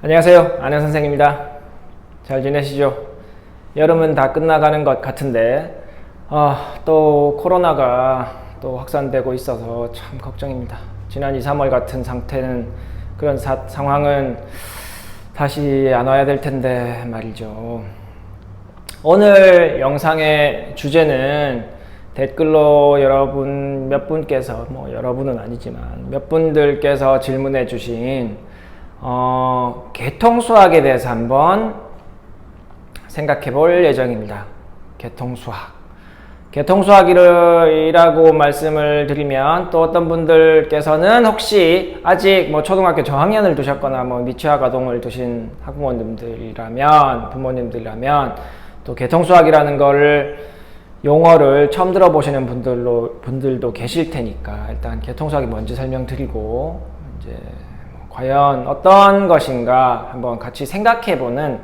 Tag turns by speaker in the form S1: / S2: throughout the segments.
S1: 안녕하세요. 안현 선생입니다. 잘 지내시죠? 여름은 다 끝나가는 것 같은데 또 코로나가 또 확산되고 있어서 참 걱정입니다. 지난 2, 3월 같은 상태는 그런 상황은 다시 안 와야 될 텐데 말이죠. 오늘 영상의 주제는 댓글로 몇 분께서 여러분은 아니지만 몇 분들께서 질문해 주신 개통수학에 대해서 한번 생각해 볼 예정입니다. 개통수학이라고 말씀을 드리면 또 어떤 분들께서는 혹시 아직 초등학교 저학년을 두셨거나 미취학 아동을 두신 부모님들이라면 또 개통수학이라는 거를 용어를 처음 들어보시는 분들도 계실 테니까 일단 개통수학이 뭔지 설명드리고 이제 과연 어떤 것인가 한번 같이 생각해보는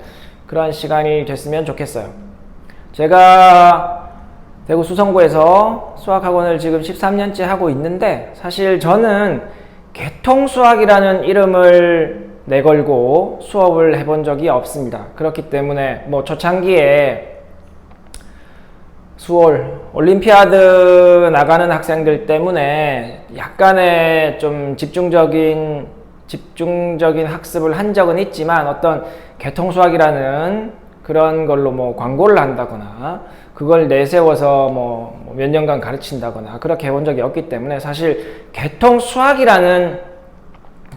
S1: 그런 시간이 됐으면 좋겠어요. 제가 대구 수성구에서 수학학원을 지금 13년째 하고 있는데 사실 저는 개통수학이라는 이름을 내걸고 수업을 해본 적이 없습니다. 그렇기 때문에 집중적인 올림피아드 나가는 학생들 때문에 약간의 좀 집중적인 학습을 한 적은 있지만 어떤 개통수학이라는 그런 걸로 광고를 한다거나 그걸 내세워서 몇 년간 가르친다거나 그렇게 해본 적이 없기 때문에 사실 개통수학이라는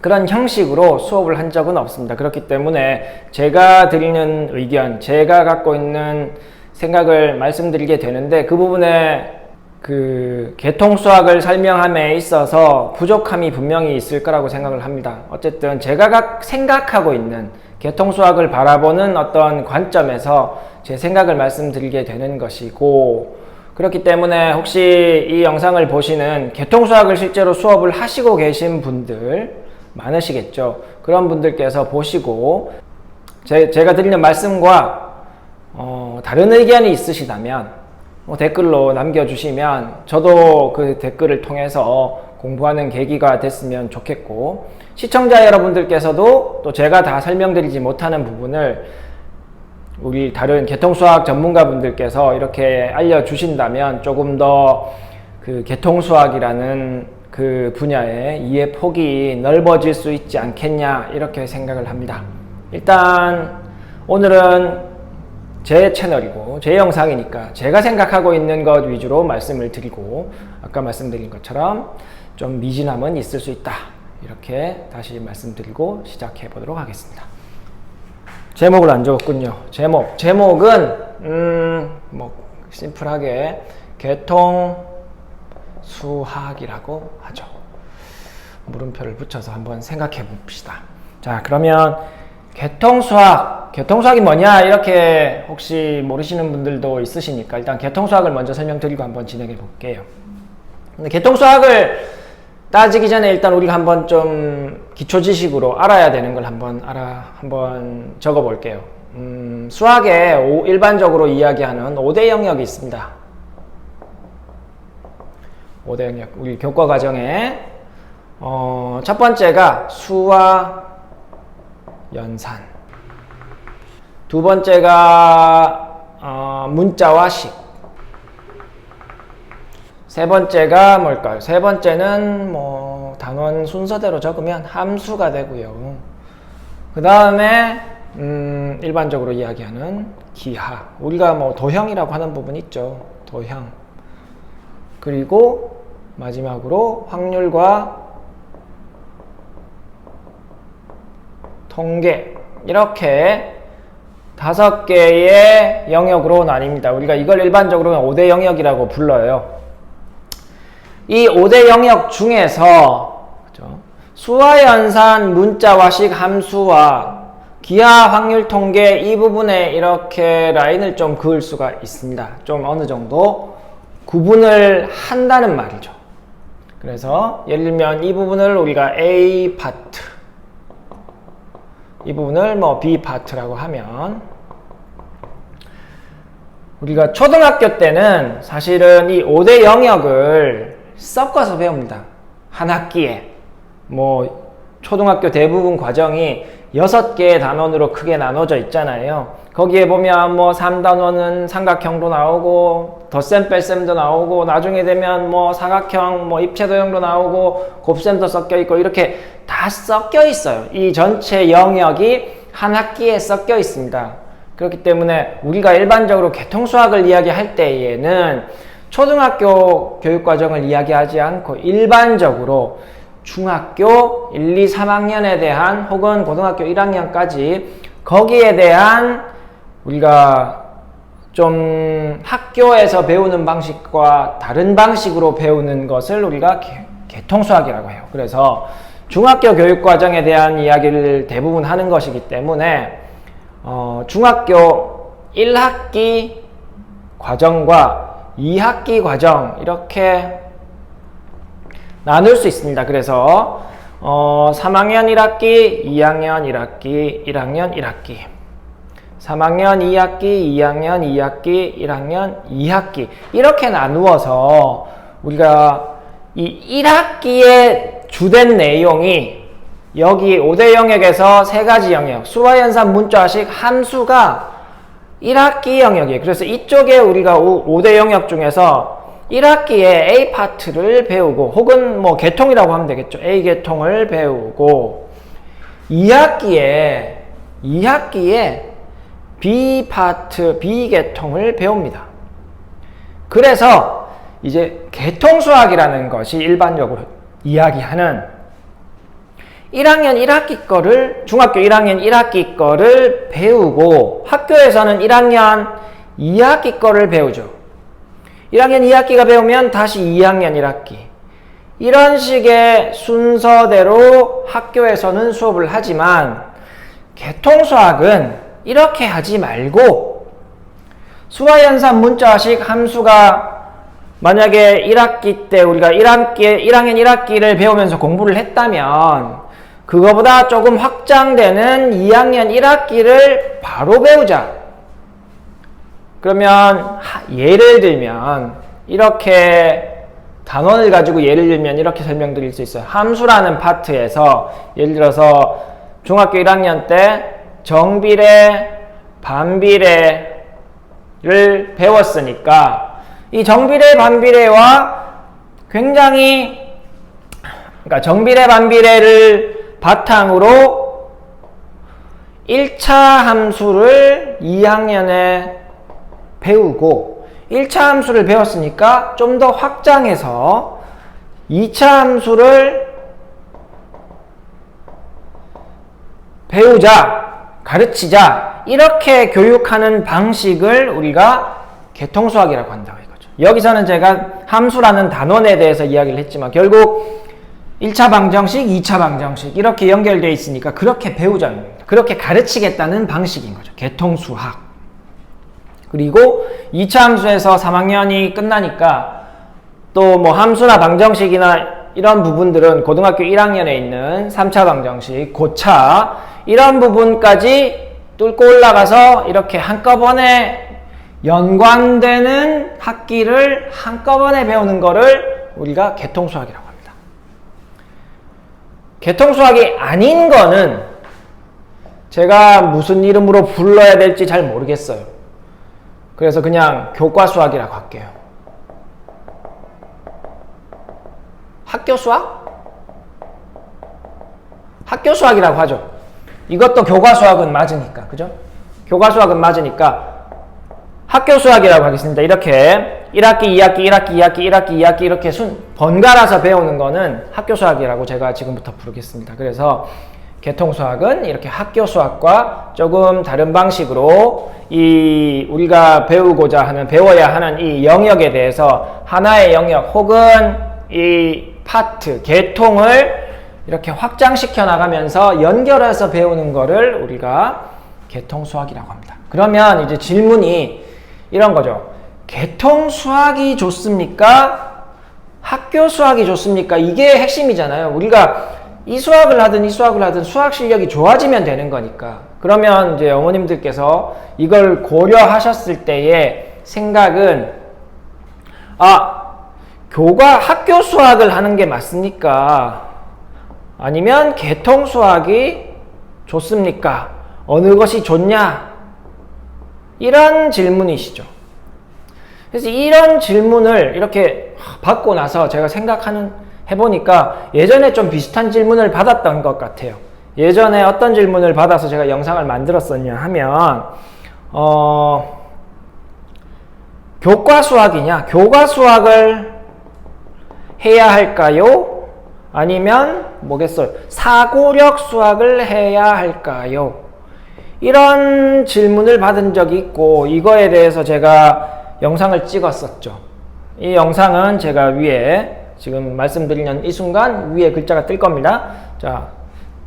S1: 그런 형식으로 수업을 한 적은 없습니다. 그렇기 때문에 제가 드리는 의견, 제가 갖고 있는 생각을 말씀드리게 되는데 그 부분에 개통수학을 설명함에 있어서 부족함이 분명히 있을 거라고 생각을 합니다. 어쨌든 제가 생각하고 있는 개통수학을 바라보는 어떤 관점에서 제 생각을 말씀드리게 되는 것이고, 그렇기 때문에 혹시 이 영상을 보시는 개통수학을 실제로 수업을 하시고 계신 분들 많으시겠죠. 그런 분들께서 보시고 제가 드리는 말씀과 다른 의견이 있으시다면 댓글로 남겨주시면 저도 그 댓글을 통해서 공부하는 계기가 됐으면 좋겠고, 시청자 여러분들께서도 또 제가 다 설명드리지 못하는 부분을 우리 다른 개통수학 전문가분들께서 이렇게 알려주신다면 조금 더 그 개통수학이라는 그 분야의 이해 폭이 넓어질 수 있지 않겠냐 이렇게 생각을 합니다. 일단 오늘은 제 채널이고 제 영상이니까 제가 생각하고 있는 것 위주로 말씀을 드리고, 아까 말씀드린 것처럼 좀 미진함은 있을 수 있다 이렇게 다시 말씀드리고 시작해 보도록 하겠습니다. 제목을 안 적었군요. 제목은 심플하게 개통수학이라고 하죠. 물음표를 붙여서 한번 생각해 봅시다. 자, 그러면 개통수학이 뭐냐 이렇게 혹시 모르시는 분들도 있으시니까 일단 개통수학을 먼저 설명드리고 한번 진행해 볼게요. 근데 개통수학을 따지기 전에 일단 우리가 한번 좀 기초지식으로 알아야 되는 걸 한번 적어 볼게요. 수학에 일반적으로 이야기하는 5대 영역이 있습니다. 5대 영역, 우리 교과 과정에 첫 번째가 수와 연산, 두 번째가 문자와 식, 세 번째가 뭘까요? 세 번째는 단원 순서대로 적으면 함수가 되고요. 그 다음에 일반적으로 이야기하는 기하, 우리가 도형이라고 하는 부분 있죠. 도형. 그리고 마지막으로 확률과 통계, 이렇게 5개의 영역으로 나뉩니다. 우리가 이걸 일반적으로 5대 영역이라고 불러요. 이 5대 영역 중에서 수와 연산, 문자와 식, 함수와 기하, 확률, 통계, 이 부분에 이렇게 라인을 좀 그을 수가 있습니다. 좀 어느 정도 구분을 한다는 말이죠. 그래서 예를 들면 이 부분을 우리가 A 파트, 이 부분을 B 파트라고 하면, 우리가 초등학교 때는 사실은 이 5대 영역을 섞어서 배웁니다. 한 학기에 초등학교 대부분 과정이 6개의 단원으로 크게 나눠져 있잖아요. 거기에 보면 뭐 3단원은 삼각형도 나오고 덧셈 뺄셈도 나오고 나중에 되면 뭐 사각형 뭐 입체도형도 나오고 곱셈도 섞여 있고 이렇게 다 섞여 있어요. 이 전체 영역이 한 학기에 섞여 있습니다. 그렇기 때문에 우리가 일반적으로 계통수학을 이야기할 때에는 초등학교 교육과정을 이야기하지 않고 일반적으로 중학교 1, 2, 3학년에 대한 혹은 고등학교 1학년까지 거기에 대한 우리가 좀 학교에서 배우는 방식과 다른 방식으로 배우는 것을 우리가 계통수학이라고 해요. 그래서 중학교 교육과정에 대한 이야기를 대부분 하는 것이기 때문에 중학교 1학기 과정과 2학기 과정 이렇게 나눌 수 있습니다. 그래서 3학년 1학기, 2학년 1학기, 1학년 1학기 3학년 2학기, 2학년 2학기, 1학년 2학기 이렇게 나누어서 우리가 이 1학기의 주된 내용이 여기 5대 영역에서 3가지 영역 수와 연산, 문자식, 함수가 1학기 영역이에요. 그래서 이쪽에 우리가 5대 영역 중에서 1학기에 A 파트를 배우고 혹은 뭐 계통이라고 하면 되겠죠. A 계통을 배우고 2학기에 B 파트, B 계통을 배웁니다. 그래서 이제 계통수학이라는 것이 일반적으로 이야기하는 1학년 1학기 거를 중학교 1학년 1학기 거를 배우고 학교에서는 1학년 2학기 거를 배우죠. 1학년 2학기가 배우면 다시 2학년 1학기 이런 식의 순서대로 학교에서는 수업을 하지만 계통수학은 이렇게 하지 말고 수와 연산, 문자식, 함수가 만약에 1학기 때 우리가 1학년 1학기를 배우면서 공부를 했다면 그거보다 조금 확장되는 2학년 1학기를 바로 배우자. 그러면 예를 들면 이렇게 단원을 가지고 예를 들면 이렇게 설명드릴 수 있어요. 함수라는 파트에서 예를 들어서 중학교 1학년 때 정비례, 반비례를 배웠으니까 이 정비례, 반비례와 굉장히 그러니까 정비례, 반비례를 바탕으로 1차 함수를 2학년에 배우고 1차 함수를 배웠으니까 좀 더 확장해서 2차 함수를 배우자, 가르치자 이렇게 교육하는 방식을 우리가 계통수학이라고 한다고 이거죠. 여기서는 제가 함수라는 단원에 대해서 이야기를 했지만 결국 1차 방정식, 2차 방정식 이렇게 연결되어 있으니까 그렇게 배우자는 겁니다. 그렇게 가르치겠다는 방식인 거죠. 계통수학. 그리고 2차 함수에서 3학년이 끝나니까 또 뭐 함수나 방정식이나 이런 부분들은 고등학교 1학년에 있는 3차 방정식, 고차 이런 부분까지 뚫고 올라가서 이렇게 한꺼번에 연관되는 학기를 한꺼번에 배우는 거를 우리가 계통수학이라고 합니다. 계통수학이 아닌 거는 제가 무슨 이름으로 불러야 될지 잘 모르겠어요. 그래서 그냥 교과수학이라고 할게요. 학교수학? 학교수학이라고 하죠. 이것도 교과수학은 맞으니까, 그죠? 교과수학은 맞으니까 학교수학이라고 하겠습니다. 이렇게 1학기, 2학기, 1학기, 2학기, 1학기, 2학기 이렇게 번갈아서 배우는 거는 학교수학이라고 제가 지금부터 부르겠습니다. 그래서 계통수학은 이렇게 학교수학과 조금 다른 방식으로 이 우리가 배우고자 하는, 배워야 하는 이 영역에 대해서 하나의 영역 혹은 이 파트, 계통을 이렇게 확장시켜 나가면서 연결해서 배우는 거를 우리가 계통수학이라고 합니다. 그러면 이제 질문이 이런 거죠. 계통수학이 좋습니까? 학교수학이 좋습니까? 이게 핵심이잖아요. 우리가 이 수학을 하든 이 수학을 하든 수학 실력이 좋아지면 되는 거니까. 그러면 이제 어머님들께서 이걸 고려하셨을 때의 생각은 학교 수학을 하는 게 맞습니까? 아니면 개통수학이 좋습니까? 어느 것이 좋냐? 이런 질문이시죠. 그래서 이런 질문을 이렇게 받고 나서 제가 해보니까 예전에 좀 비슷한 질문을 받았던 것 같아요. 예전에 어떤 질문을 받아서 제가 영상을 만들었었냐 하면, 교과수학이냐? 교과수학을 해야 할까요? 아니면 뭐겠어요? 사고력 수학을 해야 할까요? 이런 질문을 받은 적이 있고, 이거에 대해서 제가 영상을 찍었었죠. 이 영상은 제가 위에 지금 말씀드리는 이 순간 위에 글자가 뜰 겁니다. 자,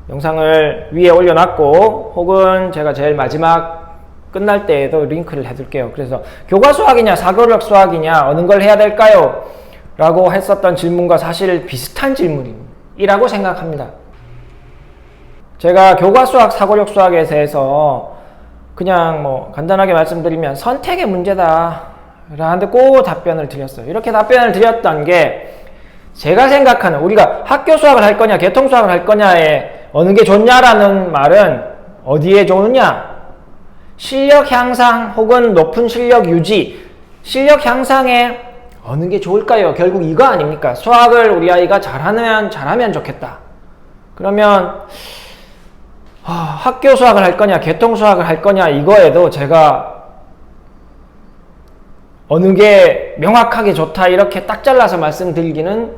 S1: 영상을 위에 올려놨고, 혹은 제가 제일 마지막 끝날 때에도 링크를 해둘게요. 그래서 교과수학이냐 사고력 수학이냐 어느 걸 해야 될까요? 라고 했었던 질문과 사실 비슷한 질문이라고 생각합니다. 제가 교과수학, 사고력 수학에 대해서 그냥 뭐 간단하게 말씀드리면 선택의 문제다 라는데 꼭 답변을 드렸어요. 이렇게 답변을 드렸던 게 제가 생각하는 우리가 학교 수학을 할 거냐 개통 수학을 할 거냐에 어느 게 좋냐라는 말은 어디에 좋으냐? 실력 향상 혹은 높은 실력 유지, 실력 향상에 어느 게 좋을까요? 결국 이거 아닙니까? 수학을 우리 아이가 잘하면 좋겠다. 그러면 학교 수학을 할 거냐 개통 수학을 할 거냐 이거에도 제가 어느 게 명확하게 좋다 이렇게 딱 잘라서 말씀드리기는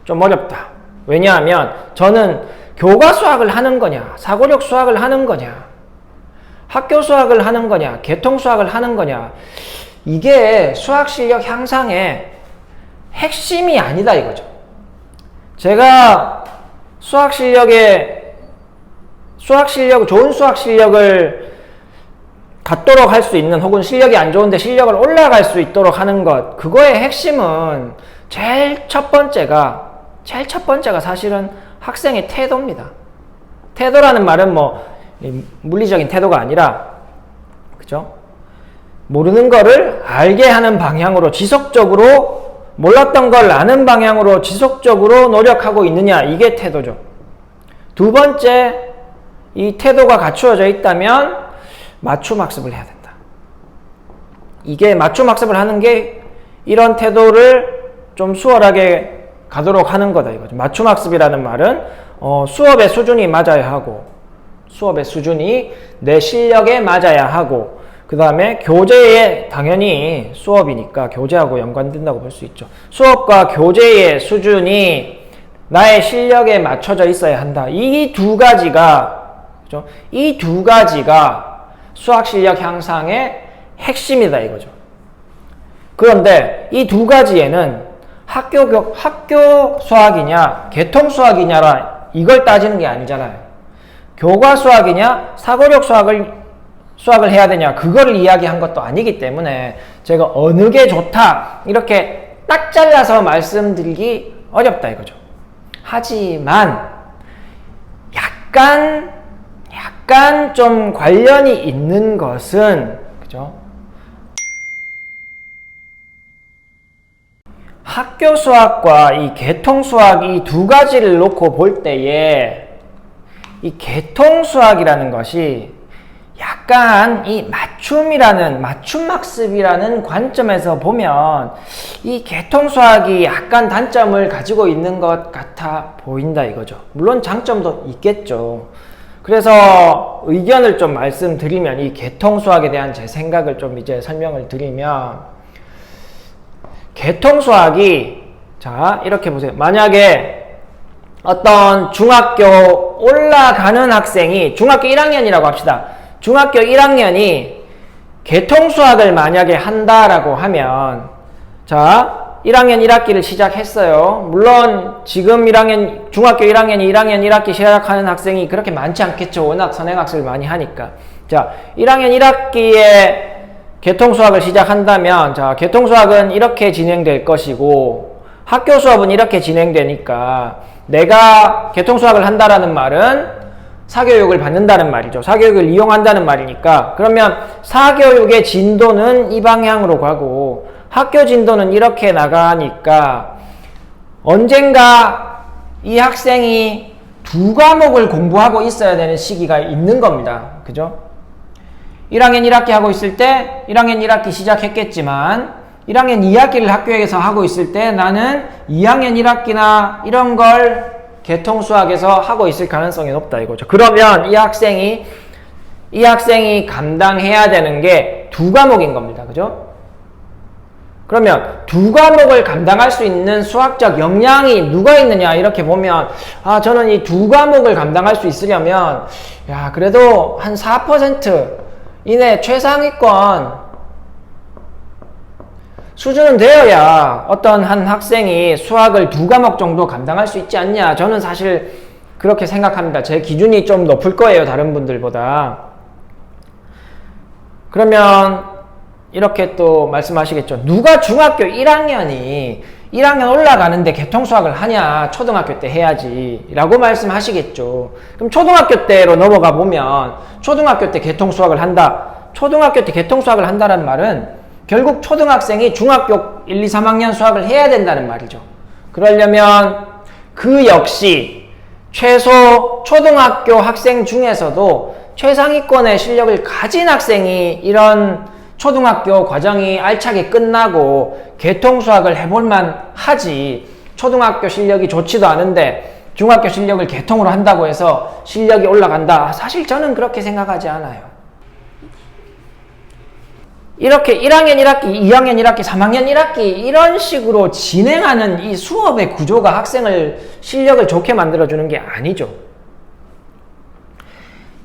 S1: 좀 어렵다. 왜냐하면 저는 교과 수학을 하는 거냐 사고력 수학을 하는 거냐 학교 수학을 하는 거냐 개통 수학을 하는 거냐 이게 수학 실력 향상의 핵심이 아니다 이거죠. 제가 좋은 수학 실력을 갖도록 할 수 있는 혹은 실력이 안 좋은데 실력을 올라갈 수 있도록 하는 것 그거의 핵심은 제일 첫 번째가 사실은 학생의 태도입니다. 태도라는 말은 뭐 물리적인 태도가 아니라 그죠? 모르는 거를 알게 하는 방향으로 지속적으로 몰랐던 걸 아는 방향으로 지속적으로 노력하고 있느냐 이게 태도죠. 두 번째 이 태도가 갖추어져 있다면 맞춤 학습을 해야 된다. 이게 맞춤 학습을 하는 게 이런 태도를 좀 수월하게 가도록 하는 거다 이거죠. 맞춤 학습이라는 말은 수업의 수준이 맞아야 하고 수업의 수준이 내 실력에 맞아야 하고 그 다음에 교재에 당연히 수업이니까 교재하고 연관된다고 볼 수 있죠. 수업과 교재의 수준이 나의 실력에 맞춰져 있어야 한다. 이 두 가지가 그죠? 이 두 가지가 수학 실력 향상의 핵심이다 이거죠. 그런데 이 두 가지에는 학교 수학이냐 개통 수학이냐라 이걸 따지는 게 아니잖아요. 교과 수학이냐 사고력 수학을 해야 되냐 그거를 이야기한 것도 아니기 때문에 제가 어느 게 좋다 이렇게 딱 잘라서 말씀드리기 어렵다 이거죠. 하지만 약간 좀 관련이 있는 것은 그죠? 학교 수학과 이 개통 수학 이 두 가지를 놓고 볼 때에 이 개통 수학이라는 것이 약간 이 맞춤 학습이라는 관점에서 보면 이 개통 수학이 약간 단점을 가지고 있는 것 같아 보인다 이거죠. 물론 장점도 있겠죠. 그래서 의견을 좀 말씀드리면 이 개통 수학에 대한 제 생각을 좀 이제 설명을 드리면 개통 수학이 자 이렇게 보세요. 만약에 어떤 중학교 올라가는 학생이 중학교 1학년이라고 합시다. 중학교 1학년이 개통 수학을 만약에 한다라고 하면 자 1학년 1학기를 시작했어요. 물론 지금 중학교 1학년이 1학년 1학기 시작하는 학생이 그렇게 많지 않겠죠. 워낙 선행학습을 많이 하니까. 자, 1학년 1학기에 개통 수학을 시작한다면 자, 개통 수학은 이렇게 진행될 것이고 학교 수업은 이렇게 진행되니까 내가 개통 수학을 한다라는 말은 사교육을 받는다는 말이죠. 사교육을 이용한다는 말이니까 그러면 사교육의 진도는 이 방향으로 가고 학교 진도는 이렇게 나가니까 언젠가 이 학생이 두 과목을 공부하고 있어야 되는 시기가 있는 겁니다. 그죠? 1학년 1학기 하고 있을 때 1학년 1학기 시작했겠지만 1학년 2학기를 학교에서 하고 있을 때 나는 2학년 1학기나 이런 걸 개통수학에서 하고 있을 가능성이 높다 이거죠. 그러면 이 학생이 감당해야 되는 게 두 과목인 겁니다. 그죠? 그러면 두 과목을 감당할 수 있는 수학적 역량이 누가 있느냐 이렇게 보면 저는 이 두 과목을 감당할 수 있으려면 그래도 한 4% 이내 최상위권 수준은 되어야 어떤 한 학생이 수학을 두 과목 정도 감당할 수 있지 않냐. 저는 사실 그렇게 생각합니다. 제 기준이 좀 높을 거예요. 다른 분들보다. 그러면 이렇게 또 말씀하시겠죠. 누가 중학교 1학년 올라가는데 개통수학을 하냐. 초등학교 때 해야지 라고 말씀하시겠죠. 그럼 초등학교 때로 넘어가 보면 초등학교 때 개통수학을 한다. 초등학교 때 개통수학을 한다는 말은 결국 초등학생이 중학교 1, 2, 3학년 수학을 해야 된다는 말이죠. 그러려면 그 역시 최소 초등학교 학생 중에서도 최상위권의 실력을 가진 학생이 이런 초등학교 과정이 알차게 끝나고 개통수학을 해볼만 하지. 초등학교 실력이 좋지도 않은데 중학교 실력을 개통으로 한다고 해서 실력이 올라간다. 사실 저는 그렇게 생각하지 않아요. 이렇게 1학년 1학기, 2학년 1학기, 3학년 1학기 이런 식으로 진행하는 이 수업의 구조가 학생을 실력을 좋게 만들어주는 게 아니죠.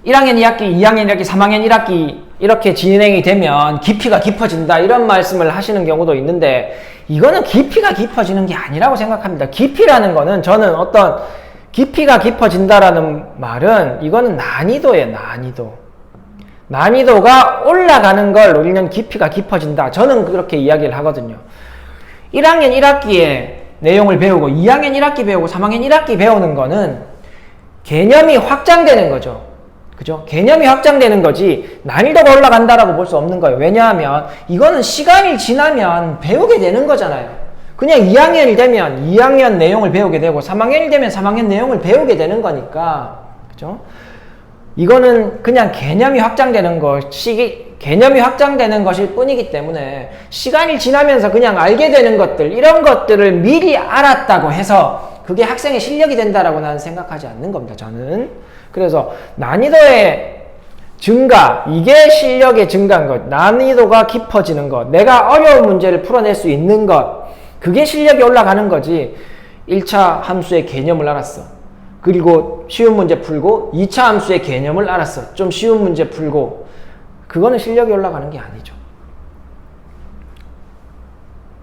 S1: 1학년 2학기, 2학년 1학기, 3학년 1학기 이렇게 진행이 되면 깊이가 깊어진다 이런 말씀을 하시는 경우도 있는데 이거는 깊이가 깊어지는 게 아니라고 생각합니다. 깊이라는 거는 저는 어떤 깊이가 깊어진다라는 말은 이거는 난이도예요. 난이도가 올라가는 걸 우리는 깊이가 깊어진다. 저는 그렇게 이야기를 하거든요. 1학년 1학기에 내용을 배우고 2학년 1학기 배우고 3학년 1학기 배우는 거는 개념이 확장되는 거죠. 그죠? 개념이 확장되는 거지 난이도가 올라간다라고 볼 수 없는 거예요. 왜냐하면 이거는 시간이 지나면 배우게 되는 거잖아요. 그냥 2학년이 되면 2학년 내용을 배우게 되고 3학년이 되면 3학년 내용을 배우게 되는 거니까. 그죠? 이거는 그냥 개념이 확장되는 것일 뿐이기 때문에 시간이 지나면서 그냥 알게 되는 것들, 이런 것들을 미리 알았다고 해서 그게 학생의 실력이 된다라고 나는 생각하지 않는 겁니다. 저는. 그래서 난이도의 증가, 이게 실력의 증가인 것, 난이도가 깊어지는 것, 내가 어려운 문제를 풀어낼 수 있는 것, 그게 실력이 올라가는 거지. 1차 함수의 개념을 알았어. 그리고 쉬운 문제 풀고 2차 함수의 개념을 알았어. 좀 쉬운 문제 풀고. 그거는 실력이 올라가는 게 아니죠.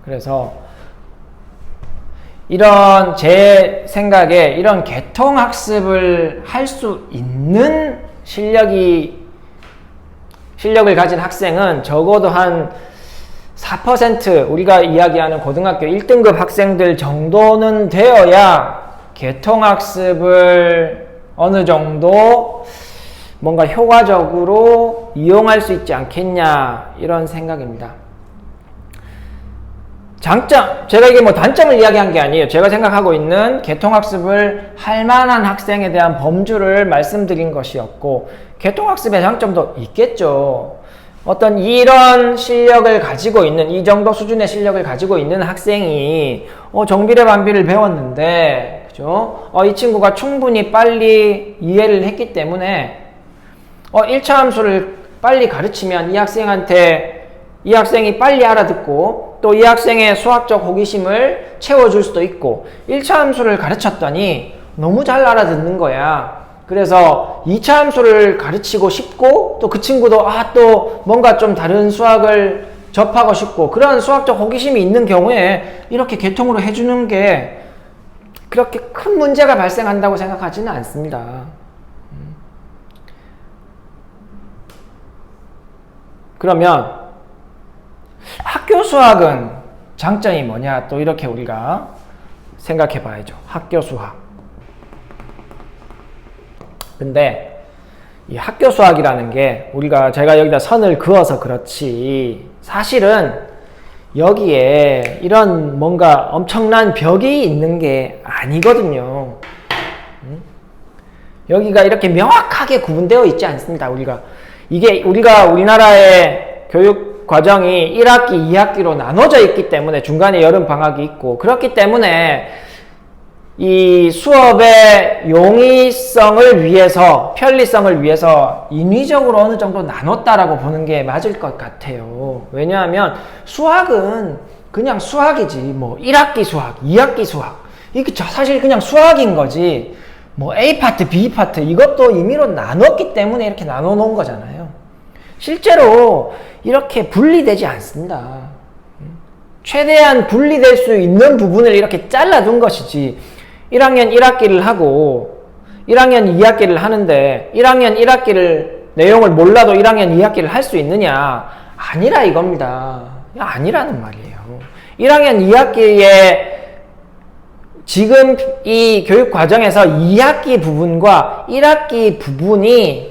S1: 그래서 이런 제 생각에 이런 개통학습을 할 수 있는 실력을 가진 학생은 적어도 한 4% 우리가 이야기하는 고등학교 1등급 학생들 정도는 되어야 개통학습을 어느 정도 뭔가 효과적으로 이용할 수 있지 않겠냐 이런 생각입니다. 장점, 제가 이게 뭐 단점을 이야기한 게 아니에요. 제가 생각하고 있는 개통학습을 할 만한 학생에 대한 범주를 말씀드린 것이었고, 개통학습의 장점도 있겠죠. 어떤 이런 실력을 가지고 있는, 이 정도 수준의 실력을 가지고 있는 학생이 정비례 반비를 배웠는데, 그죠? 이 친구가 충분히 빨리 이해를 했기 때문에 1차 함수를 빨리 가르치면 이 학생이 빨리 알아듣고 또 이 학생의 수학적 호기심을 채워줄 수도 있고, 1차 함수를 가르쳤더니 너무 잘 알아듣는 거야. 그래서 2차 함수를 가르치고 싶고 또 그 친구도 또 뭔가 좀 다른 수학을 접하고 싶고, 그런 수학적 호기심이 있는 경우에 이렇게 개통으로 해주는 게 그렇게 큰 문제가 발생한다고 생각하지는 않습니다. 그러면 학교 수학은 장점이 뭐냐, 또 이렇게 우리가 생각해 봐야죠. 학교 수학. 근데 이 학교 수학이라는 게 제가 여기다 선을 그어서 그렇지, 사실은 여기에 이런 뭔가 엄청난 벽이 있는 게 아니거든요. 여기가 이렇게 명확하게 구분되어 있지 않습니다. 우리가 우리나라의 교육 과정이 1학기, 2학기로 나눠져 있기 때문에 중간에 여름 방학이 있고, 그렇기 때문에 이 수업의 용이성을 위해서, 편리성을 위해서 인위적으로 어느 정도 나눴다라고 보는 게 맞을 것 같아요. 왜냐하면 수학은 그냥 수학이지, 뭐 1학기 수학, 2학기 수학, 이게 사실 그냥 수학인 거지, 뭐 A 파트, B 파트 이것도 임의로 나눴기 때문에 이렇게 나눠 놓은 거잖아요. 실제로 이렇게 분리되지 않습니다. 최대한 분리될 수 있는 부분을 이렇게 잘라둔 것이지, 1학년 1학기를 하고 1학년 2학기를 하는데 1학년 1학기를 내용을 몰라도 1학년 2학기를 할 수 있느냐? 아니라 이겁니다. 아니라는 말이에요. 1학년 2학기에 지금 이 교육 과정에서 2학기 부분과 1학기 부분이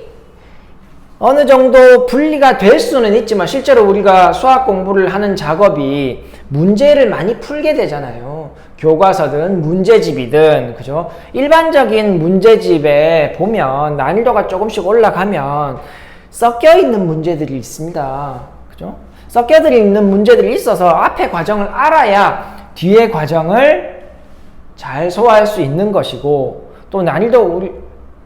S1: 어느 정도 분리가 될 수는 있지만, 실제로 우리가 수학 공부를 하는 작업이 문제를 많이 풀게 되잖아요. 교과서든 문제집이든, 그죠? 일반적인 문제집에 보면 난이도가 조금씩 올라가면 섞여 있는 문제들이 있습니다. 그죠? 섞여 있는 문제들이 있어서 앞에 과정을 알아야 뒤에 과정을 잘 소화할 수 있는 것이고, 또 난이도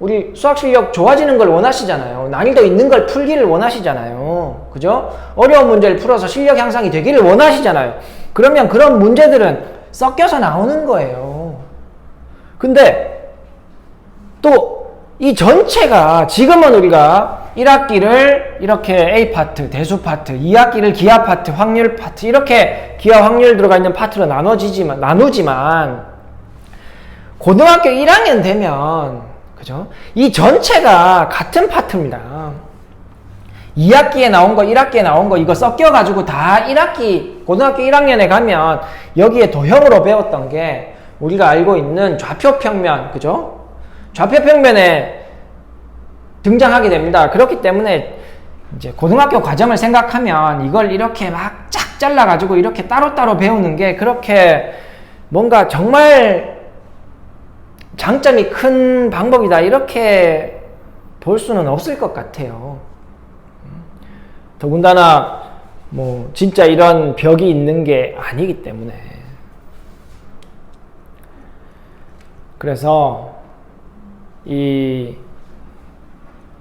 S1: 우리 수학 실력 좋아지는 걸 원하시잖아요. 난이도 있는 걸 풀기를 원하시잖아요. 그죠? 어려운 문제를 풀어서 실력 향상이 되기를 원하시잖아요. 그러면 그런 문제들은 섞여서 나오는 거예요. 근데 또 이 전체가, 지금은 우리가 1학기를 이렇게 A 파트, 대수 파트, 2학기를 기하 파트, 확률 파트, 이렇게 기하 확률 들어가 있는 파트로 나누지만 고등학교 1학년 되면, 그죠? 이 전체가 같은 파트입니다. 2학기에 나온 거, 1학기에 나온 거, 이거 섞여가지고 다 1학기, 고등학교 1학년에 가면 여기에 도형으로 배웠던 게 우리가 알고 있는 좌표평면, 그죠? 좌표평면에 등장하게 됩니다. 그렇기 때문에 이제 고등학교 과정을 생각하면 이걸 이렇게 막 쫙 잘라가지고 이렇게 따로따로 배우는 게 그렇게 뭔가 정말 장점이 큰 방법이다, 이렇게 볼 수는 없을 것 같아요. 더군다나 뭐 진짜 이런 벽이 있는 게 아니기 때문에. 그래서 이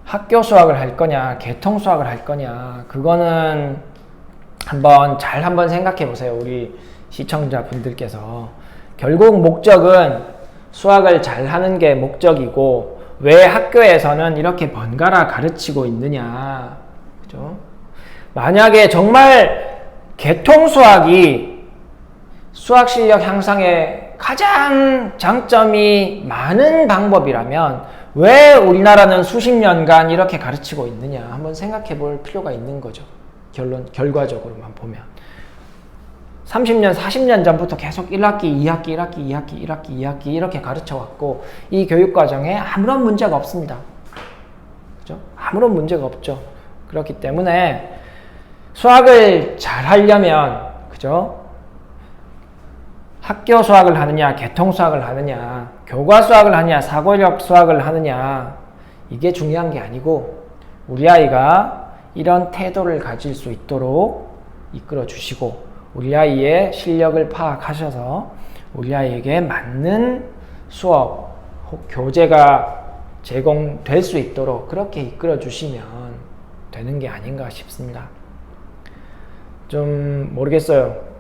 S1: 학교 수학을 할 거냐, 개통 수학을 할 거냐, 그거는 한번 생각해 보세요. 우리 시청자분들께서. 결국 목적은 수학을 잘 하는 게 목적이고, 왜 학교에서는 이렇게 번갈아 가르치고 있느냐, 그죠? 만약에 정말 개통 수학이 수학 실력 향상에 가장 장점이 많은 방법이라면 왜 우리나라는 수십 년간 이렇게 가르치고 있느냐, 한번 생각해 볼 필요가 있는 거죠. 결과적으로만 보면 30년, 40년 전부터 계속 1학기, 2학기, 1학기, 2학기, 1학기, 2학기 이렇게 가르쳐 왔고, 이 교육 과정에 아무런 문제가 없습니다. 그죠? 아무런 문제가 없죠. 그렇기 때문에 수학을 잘 하려면, 그죠? 학교 수학을 하느냐, 개통 수학을 하느냐, 교과 수학을 하느냐, 사고력 수학을 하느냐, 이게 중요한 게 아니고, 우리 아이가 이런 태도를 가질 수 있도록 이끌어 주시고, 우리 아이의 실력을 파악하셔서 우리 아이에게 맞는 수업, 교재가 제공될 수 있도록 그렇게 이끌어 주시면 되는 게 아닌가 싶습니다. 좀 모르겠어요.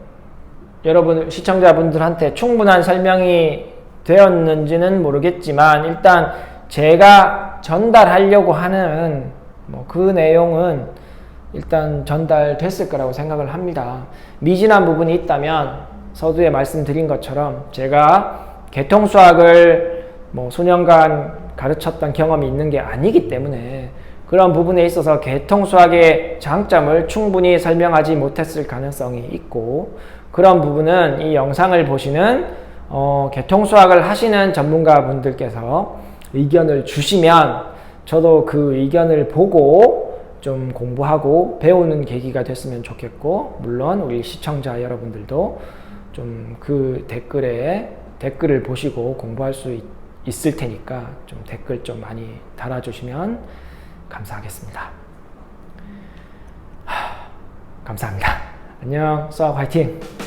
S1: 여러분 시청자분들한테 충분한 설명이 되었는지는 모르겠지만, 일단 제가 전달하려고 하는 그 내용은 일단 전달됐을 거라고 생각을 합니다. 미진한 부분이 있다면 서두에 말씀드린 것처럼 제가 개통 수학을 수년간 가르쳤던 경험이 있는 게 아니기 때문에 그런 부분에 있어서 개통 수학의 장점을 충분히 설명하지 못했을 가능성이 있고, 그런 부분은 이 영상을 보시는 개통 수학을 하시는 전문가분들께서 의견을 주시면 저도 그 의견을 보고 좀 공부하고 배우는 계기가 됐으면 좋겠고, 물론 우리 시청자 여러분들도 좀 그 댓글을 보시고 공부할 수 있을 테니까 좀 댓글 좀 많이 달아주시면 감사하겠습니다. 감사합니다. 안녕. 수학 화이팅!